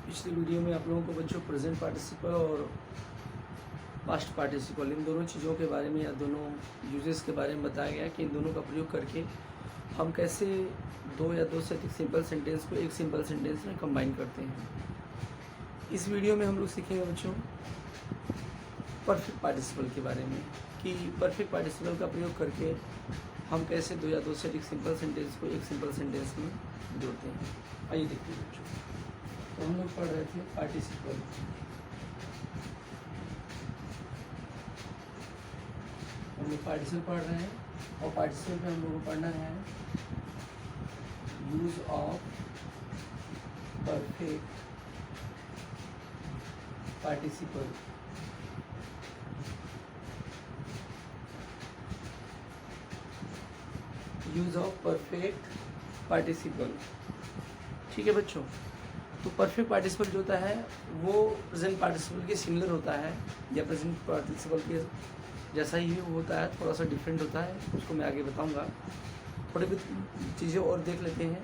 पिछली वीडियो में आप लोगों को बच्चों प्रेजेंट पार्टिसिपल और पास्ट पार्टिसिपल इन दोनों चीज़ों के बारे में या दोनों यूजेस के बारे में बताया गया कि इन दोनों का प्रयोग करके हम कैसे दो या दो से अधिक सिंपल सेंटेंस को एक सिंपल सेंटेंस में कंबाइन करते हैं। इस वीडियो में हम लोग सीखेंगे बच्चों परफेक्ट पार्टिसिपल के बारे में कि परफेक्ट पार्टिसिपल का प्रयोग करके हम कैसे दो या दो से अधिक सिंपल सेंटेंस को एक सिंपल सेंटेंस में जोड़ते हैं। आइए देखते हैं बच्चों। तो हम लोग पढ़ रहे थे पार्टिसिपल। हम लोग पार्टिसिपल पढ़ रहे हैं और पार्टिसिपल में हम लोग को पढ़ना है use of perfect participle. Use of perfect participle. ठीक है बच्चों। तो परफेक्ट पार्टिसिपल जो होता है वो प्रेजेंट पार्टिसिपल के सिमिलर होता है या प्रेजेंट पार्टिसिपल के जैसा ही होता है, थोड़ा सा डिफरेंट होता है, उसको मैं आगे बताऊंगा। थोड़ी बहुत चीज़ें और देख लेते हैं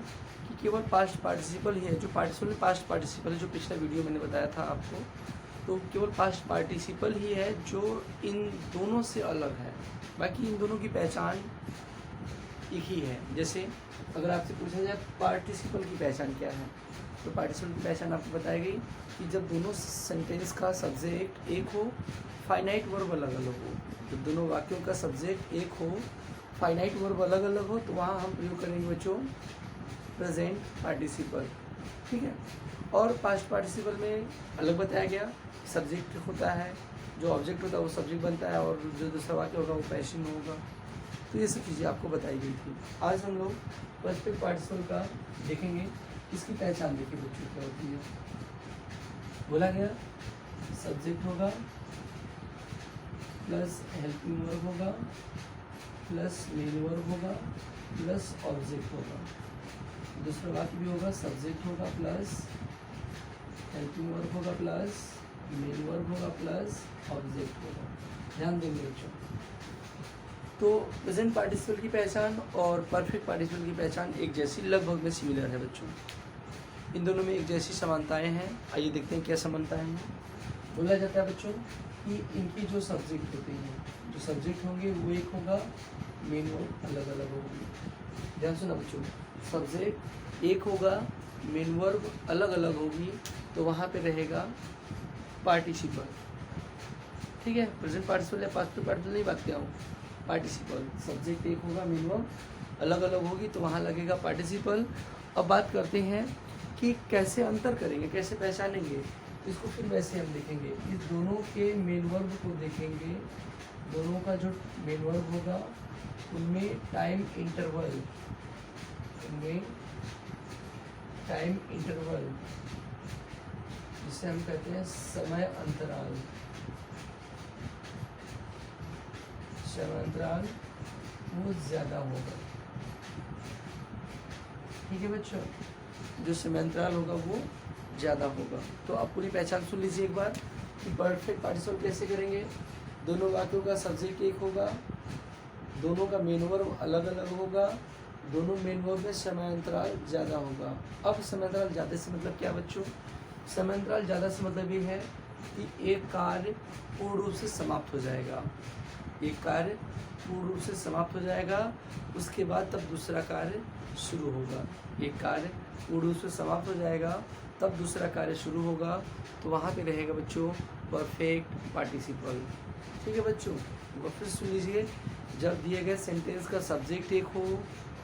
कि केवल पास्ट पार्टिसिपल ही है जो पार्टिसिपल पास्ट पार्टिसिपल है जो पिछला वीडियो मैंने बताया था आपको। तो केवल पास्ट पार्टिसिपल ही है जो इन दोनों से अलग है, बाकी इन दोनों की पहचान एक ही है। जैसे अगर आपसे पूछा जाए पार्टिसिपल की पहचान क्या है, तो पार्टिसिपल की पहचान आपको बताई गई कि जब दोनों सेंटेंस का सब्जेक्ट एक हो, फाइनाइट वर्ब अलग अलग हो। जब दोनों वाक्यों का सब्जेक्ट एक हो, फाइनाइट वर्ब अलग अलग हो, तो वहाँ हम प्रयोग करेंगे बच्चों प्रेजेंट पार्टिसिपल। ठीक है। और पास्ट पार्टिसिपल में अलग बताया गया, सब्जेक्ट होता है, जो ऑब्जेक्ट होता है वो सब्जेक्ट बनता है और जो दूसरा वाक्य होगा वो पैसिव होगा। तो ये सब चीज़ें आपको बताई गई थी। आज हम लोग परफेक्ट पार्टिसिपल का देखेंगे, इसकी पहचान देखिए बच्चों क्या होती है। बोला गया सब्जेक्ट होगा प्लस हेल्पिंग वर्ब होगा प्लस मेन वर्ब होगा प्लस ऑब्जेक्ट होगा। दूसरा वाक्य भी होगा सब्जेक्ट होगा प्लस हेल्पिंग वर्ब होगा प्लस मेन वर्ब होगा प्लस ऑब्जेक्ट होगा। ध्यान देंगे बच्चों। तो प्रेजेंट पार्टिसिपल की पहचान और परफेक्ट पार्टिसिपल की पहचान एक जैसी लगभग में सिमिलर है बच्चों। इन दोनों में एक जैसी समानताएं हैं। आइए देखते हैं क्या समानताएं हैं। बोला जाता है बच्चों कि इनकी जो सब्जेक्ट होते हैं, जो सब्जेक्ट होंगे वो एक होगा, मेन वर्ब अलग अलग होगी। ध्यान सुना बच्चों, सब्जेक्ट एक होगा, मेन वर्ब अलग अलग होगी, तो वहाँ पे रहेगा पार्टिसिपल। ठीक है। प्रेजेंट पार्टिसिपल या पास्ट पार्टिसिपल नहीं बात किया हूँ, पार्टिसिपल। सब्जेक्ट एक होगा, मेन वर्ब अलग अलग होगी, तो वहाँ लगेगा पार्टिसिपल। अब बात करते हैं कि कैसे अंतर करेंगे, कैसे पहचानेंगे। इसको फिर वैसे हम देखेंगे, इस दोनों के मेन वर्ब को देखेंगे। दोनों का जो मेन वर्ब होगा उनमें टाइम इंटरवल, जिसे हम कहते हैं समय अंतराल वो ज़्यादा होगा। ठीक है बच्चों, जो समय अंतराल होगा वो ज़्यादा होगा। तो आप पूरी पहचान सुन लीजिए एक बार कि परफेक्ट पार्टिसिपल कैसे करेंगे। दोनों वाक्यों का सब्जेक्ट एक होगा, दोनों का मेन वर्ब अलग अलग होगा, दोनों मेन वर्ब में समय अंतराल ज़्यादा होगा। अब समय अंतराल ज़्यादा से मतलब क्या बच्चों? समय अंतराल ज़्यादा से मतलब ये है कि एक कार्य पूर्ण रूप से समाप्त हो जाएगा, एक कार्य पूर्ण रूप से समाप्त हो जाएगा, उसके बाद तब दूसरा कार्य शुरू होगा। एक कार्य पूर्ण रूप से समाप्त हो जाएगा, तब दूसरा कार्य शुरू होगा, तो वहाँ पे रहेगा बच्चों परफेक्ट पार्टिसिपल। ठीक है बच्चों, फिर सुन लीजिए। जब दिए गए सेंटेंस का सब्जेक्ट एक हो,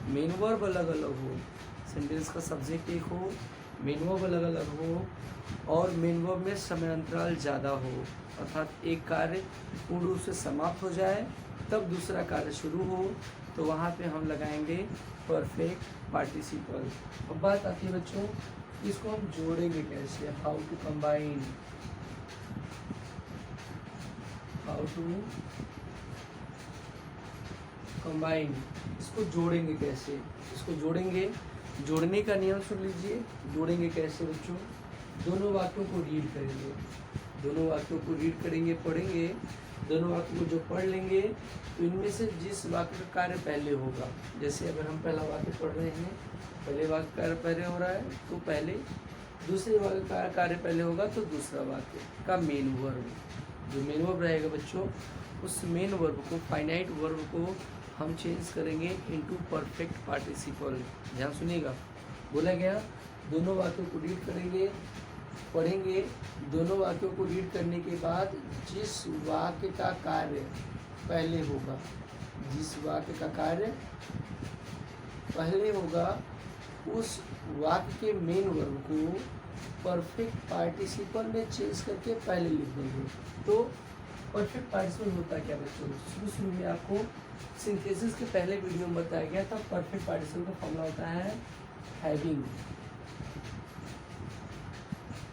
मेन वर्ब अलग अलग हो, सेंटेंस का सब्जेक्ट एक हो, मेन वर्ब अलग अलग हो और मेन वर्ब में समय अंतराल ज़्यादा हो, अर्थात एक कार्य पूर्ण रूप से समाप्त हो जाए तब दूसरा कार्य शुरू हो, तो वहाँ पे हम लगाएंगे परफेक्ट पार्टिसिपल। अब बात आती है बच्चों, इसको हम जोड़ेंगे कैसे, हाउ टू कंबाइन, इसको जोड़ेंगे कैसे। इसको जोड़ने का नियम सुन लीजिए। जोड़ेंगे कैसे बच्चों? दोनों वाक्यों को रीड करेंगे, पढ़ेंगे। दोनों वाक्य को जो पढ़ लेंगे तो इनमें से जिस वाक्य का कार्य पहले होगा, जैसे अगर हम पहला वाक्य पढ़ रहे हैं, पहले वाक्य कार्य पहले हो रहा है तो पहले दूसरे वाक्य का कार्य पहले होगा तो दूसरा वाक्य का मेन वर्ब, जो मेन वर्ब रहेगा बच्चों, उस मेन वर्ब को, फाइनाइट वर्ब को हम चेंज करेंगे इनटू परफेक्ट पार्टिसिपल। ध्यान सुनिएगा, बोला गया दोनों वाक्यों को रीड करेंगे, पढ़ेंगे। दोनों वाक्यों को रीड करने के बाद जिस वाक्य का कार्य पहले होगा, जिस वाक्य का कार्य पहले होगा, उस वाक्य के मेन वर्ब को परफेक्ट पार्टिसिपल में चेंज करके पहले लिख देंगे। तो परफेक्ट पार्टिसिपल होता क्या बच्चों, शुरू में आपको सिंथेसिस के पहले वीडियो में बताया गया था। परफेक्ट पार्टिसिपल का फॉर्मूला होता है हैविंग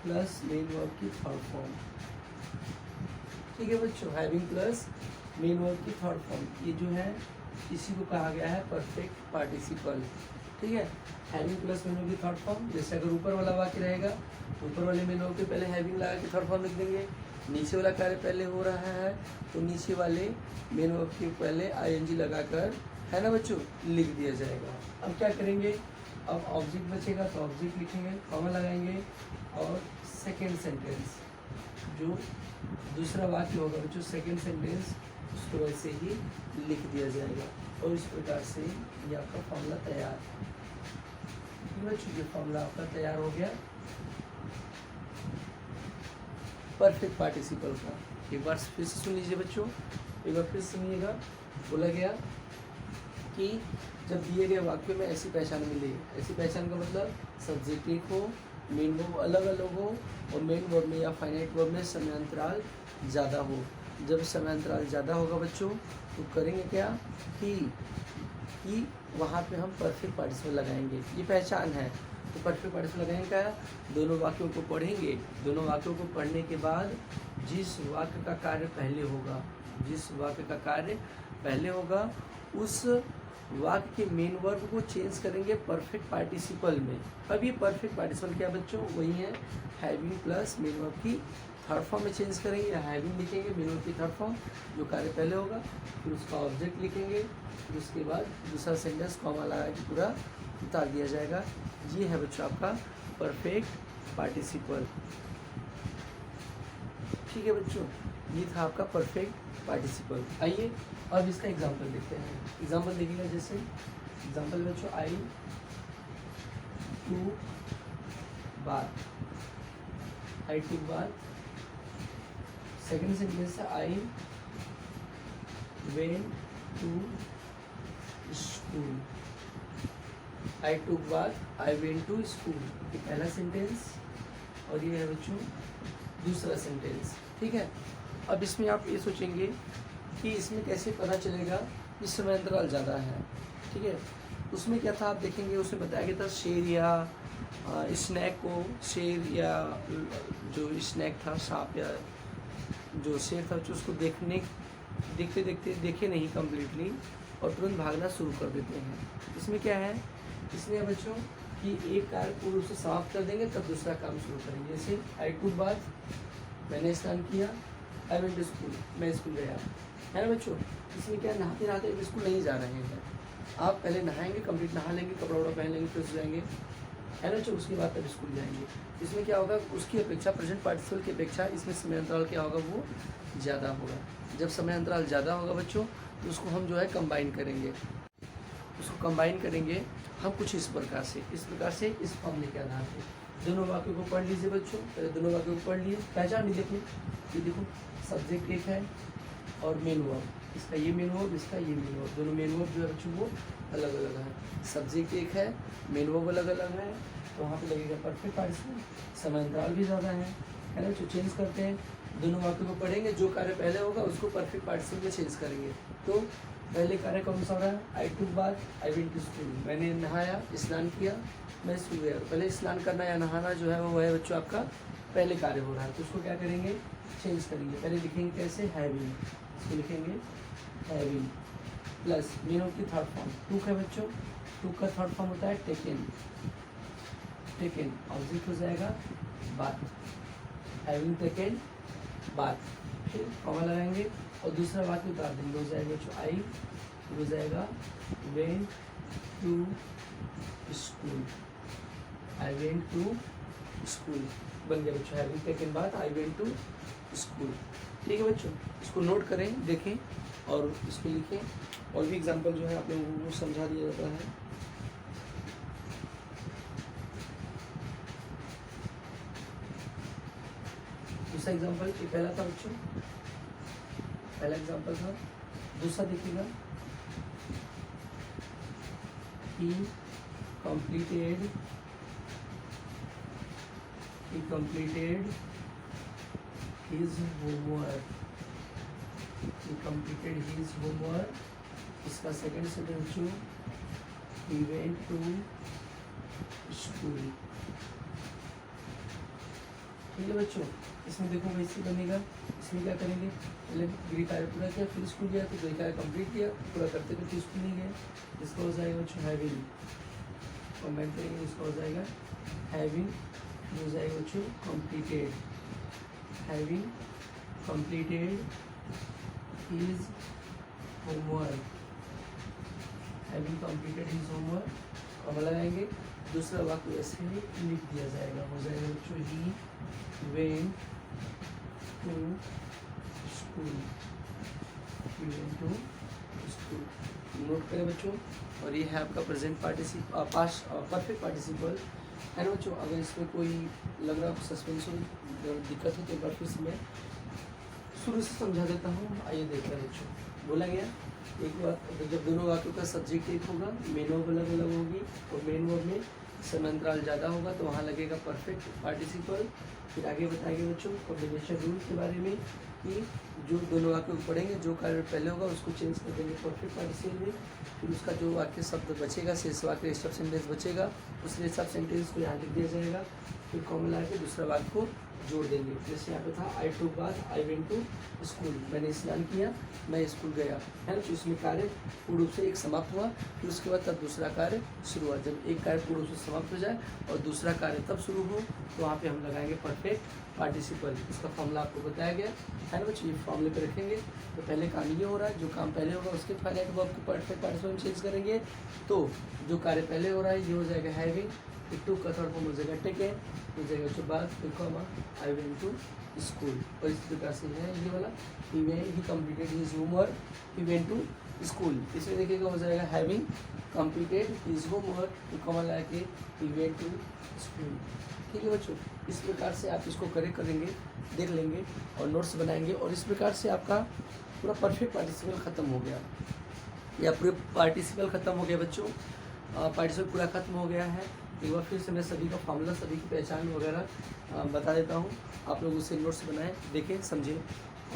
प्लस मेन वर्ब की थर्ड फॉर्म। ठीक है बच्चों, हैविंग प्लस मेन वर्ब की थर्ड फॉर्म, ये जो है इसी को कहा गया है परफेक्ट पार्टिसिपल। ठीक है, हैविंग प्लस मेन वर्ब की थर्ड फॉर्म। जैसे अगर ऊपर वाला वाक्य रहेगा तो ऊपर वाले मेन वर्ब के पहले हैविंग लगा के थर्ड फॉर्म लिख देंगे। नीचे वाला कार्य पहले हो रहा है तो नीचे वाले मेन वर्ब के पहले आईएनजी लगाकर, है ना बच्चों, लिख दिया जाएगा। अब क्या करेंगे, अब ऑब्जेक्ट बचेगा तो ऑब्जेक्ट लिखेंगे, कॉमा लगाएंगे, और सेकेंड सेंटेंस जो दूसरा वाक्य होगा बच्चों, सेकेंड सेंटेंस उसको वैसे ही लिख दिया जाएगा। और इस प्रकार से ये आपका फॉर्मूला तैयार। बच्चों ये फॉर्मूला आपका तैयार हो गया परफेक्ट पार्टिसिपल का। एक बार फिर से सुन लीजिए बच्चों, एक बार फिर सुनिएगा। बोला गया कि जब दिए गए वाक्यों में ऐसी पहचान मिले, ऐसी पहचान का मतलब सब्जेक्ट एक हो, मेन वर्ब अलग अलग हो, और मेन वर्ब में या फाइनाइट वर्ब में समयांतराल ज़्यादा हो। जब समयांतराल ज़्यादा होगा बच्चों तो करेंगे क्या कि वहाँ पे हम परफेक्ट पार्टिसिपल लगाएंगे। ये पहचान है तो परफेक्ट पार्टिसिपल लगाएंगे क्या, दोनों वाक्यों को पढ़ेंगे। दोनों वाक्यों को पढ़ने के बाद जिस वाक्य का कार्य पहले होगा, जिस वाक्य का कार्य पहले होगा, उस वाक्य के मेन वर्ब को चेंज करेंगे परफेक्ट पार्टिसिपल में। अब ये परफेक्ट पार्टिसिपल क्या बच्चों, वही है हैविंग प्लस मेन वर्ब की थर्ड फॉर्म में चेंज करेंगे, या हैविंग लिखेंगे, मेन वर्ब की थर्ड फॉर्म जो कार्य पहले होगा, फिर उसका ऑब्जेक्ट लिखेंगे, फिर उसके बाद दूसरा सेंटेंस कॉमा लगा के पूरा उतार दिया जाएगा। ये है बच्चों आपका परफेक्ट पार्टिसिपल। ठीक है बच्चों, ये था आपका परफेक्ट पार्टिसिपल। आइए अब इसका एग्जांपल देखते हैं। एग्जांपल देखिएगा, जैसे एग्जांपल बच्चों, I to bath, I to bath. Second sentence है I went to school, I to bath, I went to school, ये पहला सेंटेंस, और ये है बच्चों दूसरा सेंटेंस। ठीक है, अब इसमें आप ये सोचेंगे कि इसमें कैसे पता चलेगा कि समयांतराल ज़्यादा है। ठीक है, उसमें क्या था आप देखेंगे, उसमें बताया गया था शेर या स्नैक को, शेर या जो स्नैक था, सांप या जो शेर था, जो उसको देखते देखते देखे नहीं कम्प्लीटली और तुरंत भागना शुरू कर देते हैं। इसमें क्या है, इसमें बच्चों कि एक कार्य पूर्ण रूप से समाप्त कर देंगे तब दूसरा काम शुरू करेंगे। जैसे आई टू बात, मैंने स्नान किया, आई वेंट टू स्कूल, मैं स्कूल गया, है ना बच्चों। इसमें क्या, नहाते नहाते स्कूल नहीं जा रहे हैं, आप पहले नहाएंगे, कंप्लीट नहा लेंगे, कपड़ा वपड़ा पहन लेंगे, फिर जाएंगे, है ना बच्चों, उसके बाद तब स्कूल जाएंगे। इसमें क्या होगा, उसकी अपेक्षा प्रेजेंट पार्टिसिपल की अपेक्षा इसमें समय अंतराल क्या होगा, वो ज़्यादा होगा। जब समय अंतराल ज़्यादा होगा बच्चों तो उसको हम जो है कंबाइन करेंगे, उसको कंबाइन करेंगे हम कुछ इस प्रकार से, इस फॉर्मूले के आधार पर। दोनों वाक्यों को पढ़ लीजिए बच्चों, पहले दोनों वाक्यों को पढ़ लिए, पहचान नहीं देखिए, ये देखो सब्जेक्ट एक है और मेन वर्ब, इसका ये मेन वर्ब, इसका ये मेन वर्ब, दोनों मेन वर्ब जो है बच्चों वो अलग अलग है। सब्जेक्ट एक है, मेन वर्ब अलग अलग है, तो वहाँ पे लगेगा परफेक्ट पार्टिसिपल। समय अंतराल भी ज़्यादा है ना, जो चेंज करते हैं। दोनों वाक्यों को पढ़ेंगे, जो कार्य पहले होगा उसको परफेक्ट पार्टिसिपल में चेंज करेंगे। तो पहले कार्य कौन सा हो रहा है, आई to bath, I went to school, मैंने नहाया, स्नान किया, मैं स्कूल गया। पहले स्नान करना या नहाना जो है वो है बच्चों आपका पहले कार्य हो रहा है, तो उसको क्या करेंगे, चेंज करेंगे। पहले लिखेंगे कैसे, हैविंग, इसको लिखेंगे हैविंग प्लस मेन वर्ब की थर्ड फॉर्म, टू है बच्चों, टू का थर्ड फॉर्म होता है टेकन, टेकन ऑब्जेक्ट हो जाएगा बात, हैविंग टेकन बात, फिर कॉमा लगाएंगे और दूसरा वाक्य उतार देंगे, हो जाएगा बच्चों आई, हो जाएगा went to school, I went to school बन गया बच्चों, having taken bath I went to school. ठीक है बच्चों, इसको नोट करें, देखें और इसको लिखें। और भी एग्जाम्पल जो है आप लोगों को समझा दिया जाता है। दूसरा एग्जाम्पल, ये पहला था बच्चों, पहला एग्जाम्पल था। दूसरा देखिएगा, he completed his homework, he completed his homework। इसका सेकंड सेंटेंस जो, he went to school। ठीक है बच्चों, इसमें देखो वैसे बनेगा। इसमें क्या करेंगे, पहले गृह कार्य पूरा किया, फिर स्कूल गया, तो गृह कार्य कंप्लीट किया, पूरा करते करते स्कूल नहीं गए। इसका हो जाएगा बच्चों हैविंग, कमेंट करेंगे, इसका हो जाएगा हैविंग, हो जाएगा बच्चों completed, having completed his homework, having completed his homework. अब लगाएंगे, दूसरा वाक्य ऐसे ही लिख दिया जाएगा, हो जाएगा बच्चों ही went to school, he went to school। Note करें बच्चों। और ये है आपका present participle, past perfect participle है ना बच्चों। अगर इसमें कोई लग रहा हो सस्पेंस हो, दिक्कत हो, तो एक बार फिर से मैं शुरू से समझा देता हूँ। आइए देखते हैं बच्चों। बोला गया एक बार, जब दोनों वाक्यों का सब्जेक्ट एक होगा, मेन वर्ब अलग अलग होगी, और मेन वर्ब में समय अंतराल ज़्यादा होगा तो वहाँ लगेगा परफेक्ट पार्टिसिपल। फिर आगे बताएंगे बच्चों कॉम्बिनेशन रूल के बारे में, कि जो दोनों वाक्यों को पढ़ेंगे, जो कार्य पहले होगा उसको चेंज कर देंगे परफेक्ट पार्टिसिपल में। फिर उसका जो वाक्य शब्द बचेगा, शेष वाक्य स्टॉप सेंटेंस बचेगा, उस स्टॉप सेंटेंस को यहाँ लिख दिया जाएगा। फिर कॉमन ला के दूसरा वाक्य को जोड़ देंगे। जैसे यहाँ पे था I took bath I went to school, मैंने स्नान किया, मैं स्कूल गया, है ना। तो इसमें कार्य पूर्ण रूप से एक समाप्त हुआ, फिर उसके बाद तब दूसरा कार्य शुरू हुआ। जब एक कार्य पूर्ण रूप से समाप्त हो जाए और दूसरा कार्य तब शुरू हो, तो वहाँ पे हम लगाएंगे परफेक्ट पार्टिसिपल। इसका फॉर्मूला आपको बताया गया है ना बच्चों, ये फॉर्मूले पे रखेंगे। तो पहले काम ये हो रहा है, जो काम पहले होगा उसके फाइनाइट वर्ब को परफेक्ट पार्टिसिपल में चेंज करेंगे। तो जो कार्य पहले हो रहा है ये हो जाएगा हैविंग, फिर टू का थर्ड फॉर्म हो जाएगा टेकन, हो जाएगा जो बाद, फिर comma I went to school. और इस प्रकार से है ये वाला, he completed his homework, he went to school. इसमें देखिएगा हो जाएगा हैविंग कंप्लीटेड हिज होमवर्क, फिर कॉमा लगा के ही वेंट टू स्कूल। ठीक है बच्चों, इस प्रकार से आप इसको करेक्ट करेंगे, देख लेंगे और नोट्स बनाएंगे, और इस प्रकार से आपका पूरा परफेक्ट पार्टिसिपल ख़त्म हो गया, या पूरे पार्टिसिपल ख़त्म हो गया बच्चों। पार्टिसिपल पूरा ख़त्म हो गया है। एक बार फिर से मैं सभी का फॉर्मूला, सभी की पहचान वगैरह बता देता हूँ। आप लोग उससे नोट्स बनाएं, देखें, समझें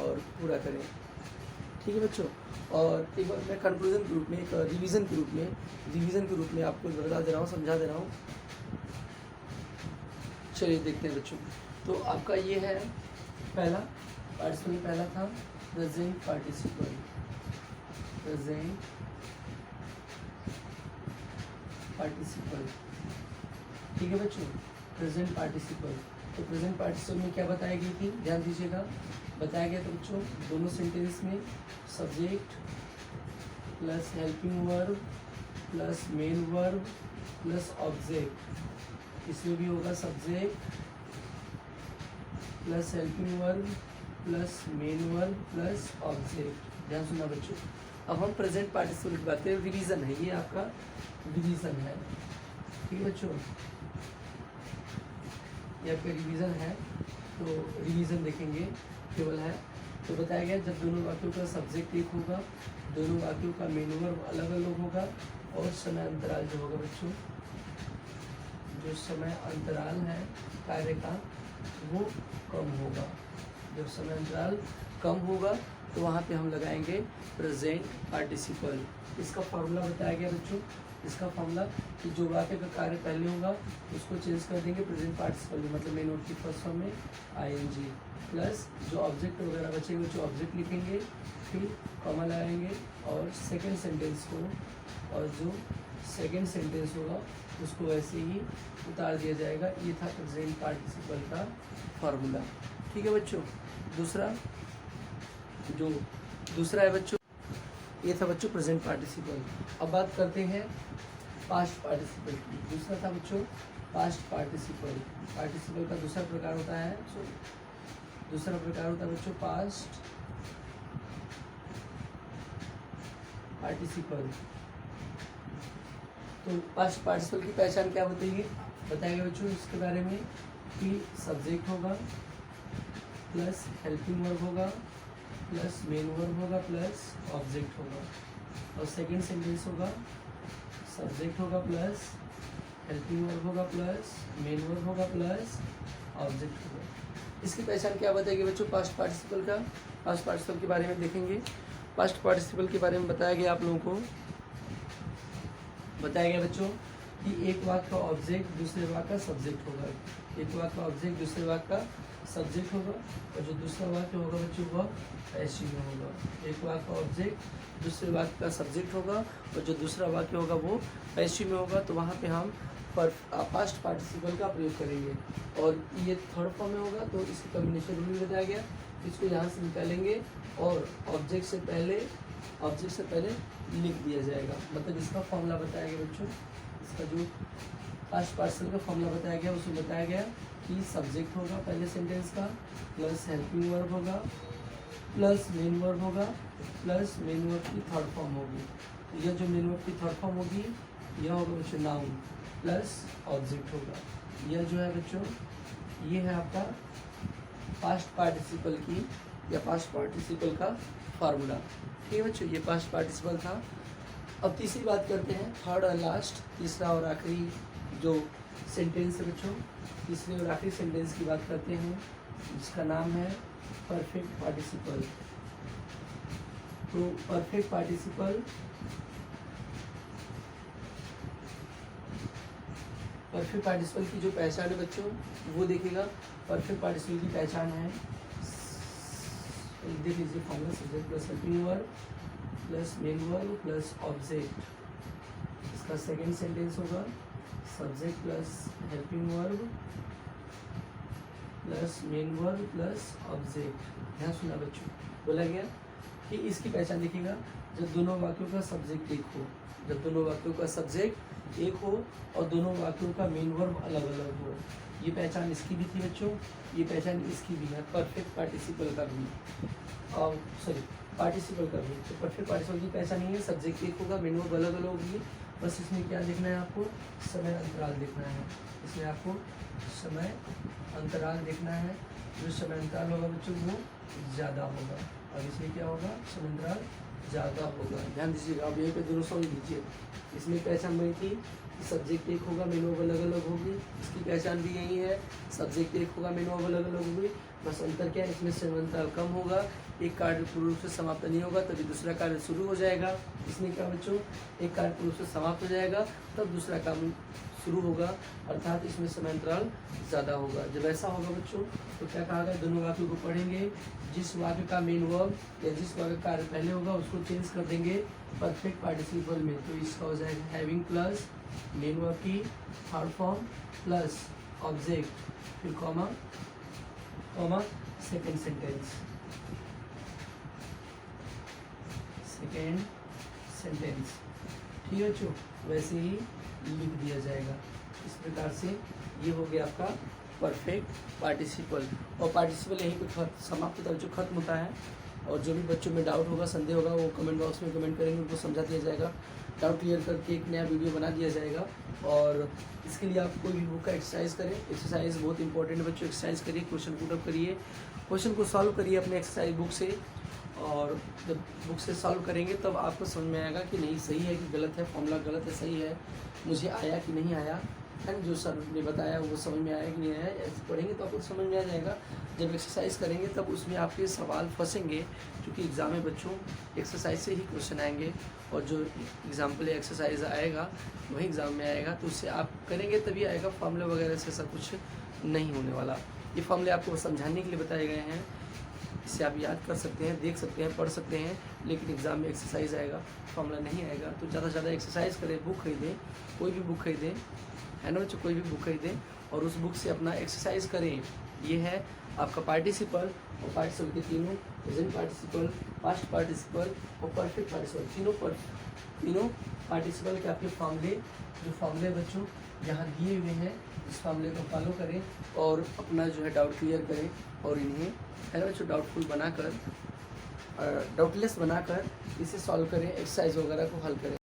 और पूरा करें। ठीक है बच्चों। और एक बार मैं कंक्लूजन के रूप में, एक रिवीजन के रूप में आपको बता दे रहा हूँ, समझा दे रहा हूँ। चलिए देखते हैं बच्चों। तो आपका ये है पहला पार्टिसिपल, पहला था प्रेजेंट पार्टिसिपल, प्रेजेंट पार्टिसिपल। ठीक है बच्चों, प्रेजेंट पार्टिसिपल। तो प्रेजेंट पार्टिसिपल में क्या बताया गई थी, ध्यान दीजिएगा। बताया गया था बच्चों दोनों सेंटेंस में subject plus helping verb plus main verb plus object. इसमें भी होगा subject plus helping verb plus main verb plus object. ध्यान सुनना बच्चों। अब हम प्रेजेंट पार्टिसिपल की बात करें, रिवीजन है ये आपका, रिवीजन है। ठीक है बच्चों, ये आपका रिवीजन है। तो रिवीजन देखेंगे केवल है। तो बताया गया जब दोनों वाक्यों का सब्जेक्ट एक होगा, दोनों वाक्यों का मेन वर्ब अलग अलग होगा, और समय अंतराल जो होगा बच्चों, जो समय अंतराल है कार्य का वो कम होगा। जब समय अंतराल कम होगा तो वहाँ पे हम लगाएंगे प्रेजेंट पार्टिसिपल। इसका फॉर्मूला बताया गया बच्चों। इसका फॉर्मूला कि जो वाक्य का कार्य पहले होगा उसको चेंज कर देंगे प्रेजेंट पार्टिसिपल में, मतलब मेन वर्ब की फर्स्ट फॉर्म में आईएनजी, प्लस जो ऑब्जेक्ट वगैरह बचेंगे जो ऑब्जेक्ट लिखेंगे, फिर कॉमा लगाएंगे, और सेकेंड सेंटेंस को, और जो सेकेंड सेंटेंस होगा उसको वैसे ही उतार दिया जाएगा। ये था प्रेजेंट पार्टिसिपल का फॉर्मूला। ठीक है बच्चों। दूसरा है बच्चों, ये था बच्चों प्रेजेंट पार्टिसिपल। अब बात करते हैं पास्ट पार्टिसिपल की। दूसरा था बच्चों पास्ट पार्टिसिपल। पार्टिसिपल का दूसरा प्रकार होता है बच्चों पास्ट पार्टिसिपल। तो पास्ट पार्टिसिपल की पहचान क्या बताएगा बच्चों इसके बारे में कि सब्जेक्ट होगा प्लस हेल्पिंग वर्ब होगा प्लस मेन वर्ब होगा प्लस ऑब्जेक्ट होगा। और सेकंड सेंटेंस होगा सब्जेक्ट होगा प्लस हेल्पिंग वर्ब होगा प्लस मेन वर्ब होगा प्लस ऑब्जेक्ट होगा। इसकी पहचान क्या बताएगी बच्चों पास्ट पार्टिसिपल का? पास्ट पार्टिसिपल के बारे में देखेंगे। पास्ट पार्टिसिपल के बारे में बताया गया आप लोगों को, बताया गया बच्चों कि एक वाक्य का ऑब्जेक्ट दूसरे वाक्य का सब्जेक्ट होगा। एक वाक्य का ऑब्जेक्ट दूसरे वाक्य का सब्जेक्ट होगा और जो दूसरा वाक्य होगा बच्चों वह पैसिव में होगा। एक वाक्य का ऑब्जेक्ट दूसरे वाक्य का सब्जेक्ट होगा और जो दूसरा वाक्य होगा वो पैसिव में होगा। तो वहाँ पे हम पास्ट पार्टिसिपल का प्रयोग करेंगे और ये थर्ड फॉर्म में होगा तो इसकी कम्बिनेशन रूल भी बताया गया। इसको यहाँ से निकालेंगे और ऑब्जेक्ट से पहले लिख दिया जाएगा। मतलब इसका फॉर्मूला बताया गया बच्चों, इसका जो पास्ट पार्टिसिपल का फॉर्मूला बताया गया उसमें बताया गया कि सब्जेक्ट होगा पहले सेंटेंस का प्लस हेल्पिंग वर्ब होगा प्लस मेन वर्ब होगा प्लस मेन वर्ब की थर्ड फॉर्म होगी। यह जो मेन वर्ब की थर्ड फॉर्म होगी यह होगा बच्चों नाउन प्लस ऑब्जेक्ट होगा। यह जो है बच्चों ये है आपका पास्ट पार्टिसिपल की या पास्ट पार्टिसिपल का फार्मूला। ठीक है बच्चों, ये पास्ट पार्टिसिपल था। अब तीसरी बात करते हैं, थर्ड और लास्ट, तीसरा और आखिरी जो सेंटेंस है बच्चों, तीसरे और आखिरी सेंटेंस की बात करते हैं जिसका नाम है परफेक्ट पार्टिसिपल। तो परफेक्ट पार्टिसिपल की जो पहचान है बच्चों वो देखिएगा। परफेक्ट पार्टिसिपल की पहचान है, देख लीजिए formula subject plus helping verb plus main verb plus object. इसका सेकंड सेंटेंस होगा subject plus helping verb plus main verb plus object. ध्यान सुना बच्चों, बोला गया कि इसकी पहचान देखिएगा जब दोनों वाक्यों का सब्जेक्ट एक हो, जब दोनों वाक्यों का सब्जेक्ट एक हो और दोनों वाक्यों का मेन वर्ब अलग अलग हो। ये पहचान इसकी भी थी बच्चों, ये पहचान इसकी भी है, परफेक्ट पार्टिसिपल का भी और पार्टिसिपल का भी। तो परफेक्ट पार्टिसिपल की पहचान ये है सब्जेक्ट एक होगा मेन वर्ब अलग अलग होगी। बस इसमें क्या देखना है आपको, समय अंतराल देखना है। इसमें आपको समय अंतराल देखना है, जो समय अंतराल होगा बच्चों वो ज़्यादा होगा और इसमें क्या होगा समय अंतराल ज़्यादा होगा। ध्यान दीजिएगा, आप यहीं पे दोनों समझ लीजिए। इसमें पहचान बनी थी कि सब्जेक्ट एक होगा मेन वर्ब अलग अलग होगी, इसकी पहचान भी यही है सब्जेक्ट एक होगा मेन वर्ब अलग अलग होगी। बस अंतर क्या है, इसमें समय अंतराल कम होगा, एक कार्य पूर्ण रूप से समाप्त नहीं होगा तभी दूसरा कार्य शुरू हो जाएगा। इसमें क्या बच्चों, एक कार्य पूर्ण रूप से समाप्त हो जाएगा तब दूसरा काम शुरू होगा, अर्थात इसमें समय अंतराल ज़्यादा होगा। जब ऐसा होगा बच्चों तो क्या कहा गया, दोनों वाक्यों को पढ़ेंगे, जिस वाक्य का मेन वर्ब या जिस वाक्य का कार्य पहले होगा उसको चेंज कर देंगे परफेक्ट पार्टिसिपल में। तो इसका हो जाएगा हैविंग प्लस मेन वर्ब की थर्ड फॉर्म प्लस ऑब्जेक्ट फिर कॉमा सेकेंड सेंटेंस, ठीक है बच्चों, वैसे ही लिख दिया जाएगा। इस प्रकार से ये हो गया आपका परफेक्ट पार्टिसिपल। और पार्टिसिपल यहीं पे समाप्त होता है बच्चों, खत्म होता है। और जो भी बच्चों में डाउट होगा संदेह होगा वो कमेंट बॉक्स में कमेंट करेंगे, उनको समझा दिया जाएगा, डाउट क्लियर करके एक नया वीडियो बना दिया जाएगा। और इसके लिए आप कोई भी बुक का एक्सरसाइज करें, एक्सरसाइज बहुत इंपॉर्टेंट है बच्चों। एक्सरसाइज करिए, क्वेश्चन पुटअप करिए, क्वेश्चन को सॉल्व करिए अपने एक्सरसाइज बुक से। और जब बुक से सॉल्व करेंगे तब आपको समझ में आएगा कि नहीं सही है कि गलत है, फॉर्मूला गलत है सही है, मुझे आया कि नहीं आया है, जो सर ने बताया वो समझ में आया कि नहीं आया। ऐसे पढ़ेंगे तो आपको समझ में आ जाएगा। जब एक्सरसाइज करेंगे तब उसमें आपके सवाल फंसेंगे, क्योंकि एग्ज़ाम में बच्चों एक्सरसाइज से ही क्वेश्चन आएंगे और जो एग्जाम्पल एक्सरसाइज आएगा वही एग्ज़ाम में आएगा। तो उससे आप करेंगे तभी आएगा, फॉर्मूले वगैरह से ऐसा कुछ नहीं होने वाला। ये फॉर्मूले आपको समझाने के लिए बताए गए हैं, इससे आप याद कर सकते हैं, देख सकते हैं, पढ़ सकते हैं, लेकिन एग्ज़ाम में एक्सरसाइज आएगा, फॉर्मूला नहीं आएगा। तो ज़्यादा से ज़्यादा एक्सरसाइज करें, बुक खरीदें, कोई भी बुक खरीदें, है ना बच्चों, कोई भी बुक खरीदें और उस बुक से अपना एक्सरसाइज करें। ये है आपका पार्टिसिपल और पार्टिसिपल के तीनों, प्रेजेंट पार्टिसिपल, पास्ट पार्टिसिपल और परफेक्ट पार्टिसिपल, तीनों पार्टिसिपल के आपके फॉर्मूले, जो फॉर्मूले बच्चों यहाँ दिए हुए हैं, इस फॉर्मूले को फॉलो करें और अपना जो है डाउट क्लियर करें और इन्हें है ना बच्चों डाउटफुल बनाकर डाउटलेस बनाकर इसे सॉल्व करें, एक्सरसाइज वगैरह को हल करें।